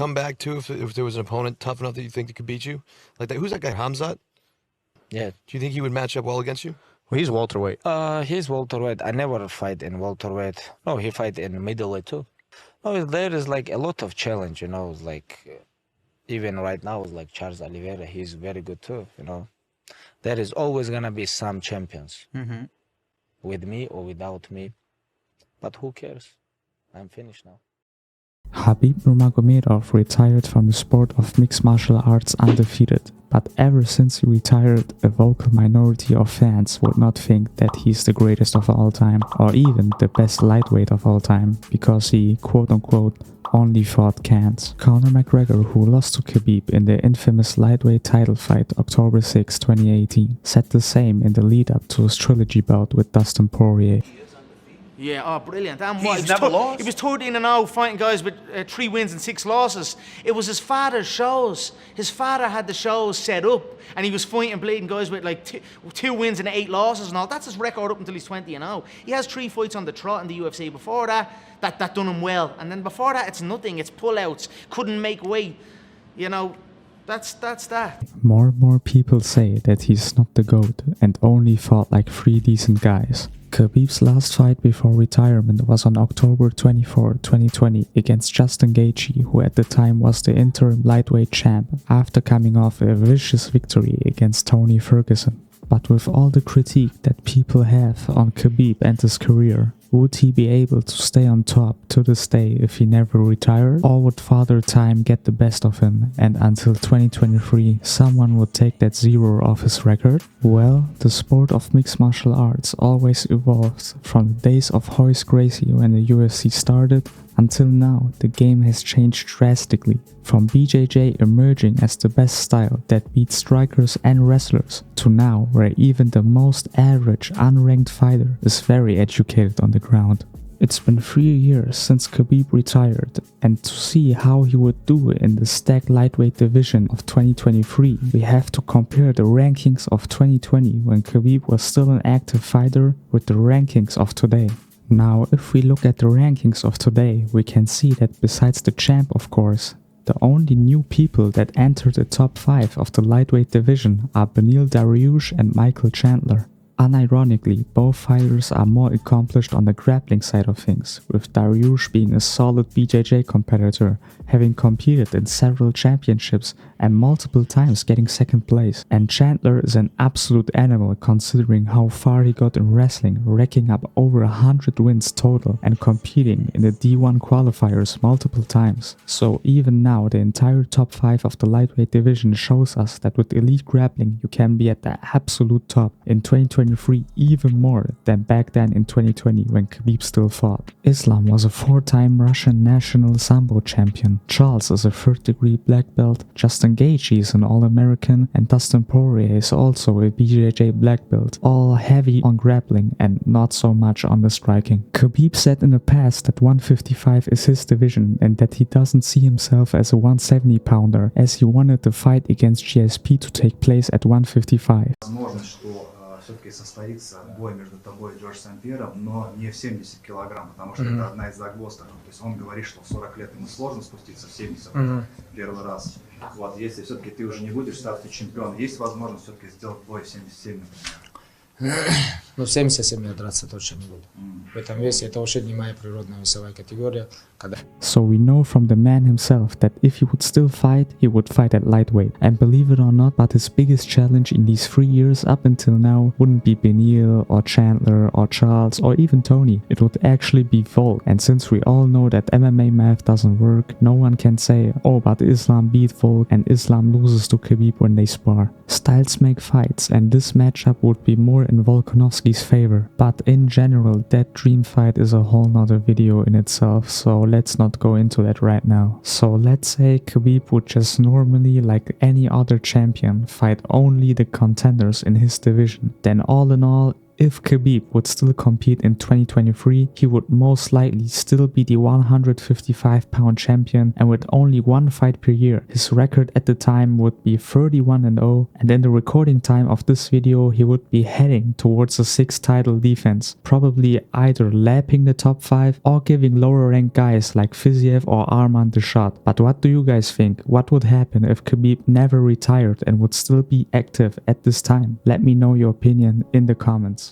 come back too if there was an opponent tough enough that you think that could beat you? Like that, who's that guy, Hamzat? Yeah. Do you think he would match up well against you? Well, he's welterweight. He's welterweight. I never fight in welterweight. No, he fight in middleweight too. No, there is like a lot of challenge, you know, like even right now, like Charles Oliveira, he's very good too, you know. There is always gonna be some champions with me or without me, but who cares? I'm finished now. Khabib Nurmagomedov retired from the sport of mixed martial arts undefeated, but ever since he retired, a vocal minority of fans would not think that he's the greatest of all time, or even the best lightweight of all time, because he, quote-unquote, only fought cans. Conor McGregor, who lost to Khabib in the infamous lightweight title fight October 6, 2018, said the same in the lead-up to his trilogy bout with Dustin Poirier. Yeah, oh, brilliant. And He's never lost. He was 13-0 fighting guys with 3 wins and 6 losses. It was his father's shows. His father had the shows set up, and he was fighting bleeding guys with like 2 wins and 8 losses and all. That's his record up until he's 20-0. He has 3 fights on the trot in the UFC. Before that, that done him well. And then before that, it's nothing. It's pullouts. Couldn't make weight. You know, that's that. More and more people say that he's not the GOAT and only fought like 3 decent guys. Khabib's last fight before retirement was on October 24, 2020 against Justin Gaethje, who at the time was the interim lightweight champ after coming off a vicious victory against Tony Ferguson. But with all the critique that people have on Khabib and his career, would he be able to stay on top to this day if he never retired? Or would Father Time get the best of him and until 2023 someone would take that 0 off his record? Well, the sport of mixed martial arts always evolves from the days of Royce Gracie when the UFC started until now. The game has changed drastically, from BJJ emerging as the best style that beats strikers and wrestlers, to now where even the most average unranked fighter is very educated on the ground. It's been 3 years since Khabib retired, and to see how he would do in the stacked lightweight division of 2023, we have to compare the rankings of 2020 when Khabib was still an active fighter with the rankings of today. Now, if we look at the rankings of today, we can see that besides the champ, of course, the only new people that entered the top 5 of the lightweight division are Beneil Dariush and Michael Chandler. Unironically, both fighters are more accomplished on the grappling side of things, with Dariush being a solid BJJ competitor, having competed in several championships and multiple times getting second place. And Chandler is an absolute animal considering how far he got in wrestling, racking up over 100 wins total and competing in the D1 qualifiers multiple times. So even now, the entire top 5 of the lightweight division shows us that with elite grappling you can be at the absolute top in 2023 even more than back then in 2020 when Khabib still fought. Islam was a 4-time Russian national Sambo champion. Charles is a 3rd-degree black belt. Justin Gaethje is an All-American, and Dustin Poirier is also a BJJ black belt, all heavy on grappling and not so much on the striking. Khabib said in the past that 155 is his division and that he doesn't see himself as a 170 pounder, as he wanted the fight against GSP to take place at 155. Все-таки состоится бой между тобой и Джордж Сен-Пьером, но не в 70 килограмм, потому что это одна из загвоздок. То есть он говорит, что в 40 лет ему сложно спуститься в 70 первый раз. Вот, если все-таки ты уже не будешь в статусе чемпиона, есть возможность все-таки сделать бой в 77, например. Ну, в 77 я драться точно не буду. В этом весе это вообще не моя природная весовая категория. So we know from the man himself that if he would still fight, he would fight at lightweight. And believe it or not, but his biggest challenge in these 3 years up until now wouldn't be Beneil or Chandler or Charles or even Tony. It would actually be Volk. And since we all know that MMA math doesn't work, no one can say, oh, but Islam beat Volk and Islam loses to Khabib when they spar. Styles make fights, and this matchup would be more in Volkanovski's favor. But in general, that dream fight is a whole nother video in itself, so let's not go into that right now. So let's say Khabib would just normally, like any other champion, fight only the contenders in his division. Then all in all, if Khabib would still compete in 2023, he would most likely still be the 155-pound champion, and with only one fight per year, his record at the time would be 31-0, and in the recording time of this video, he would be heading towards a 6th title defense, probably either lapping the top 5 or giving lower ranked guys like Fiziev or Arman the shot. But what do you guys think? What would happen if Khabib never retired and would still be active at this time? Let me know your opinion in the comments.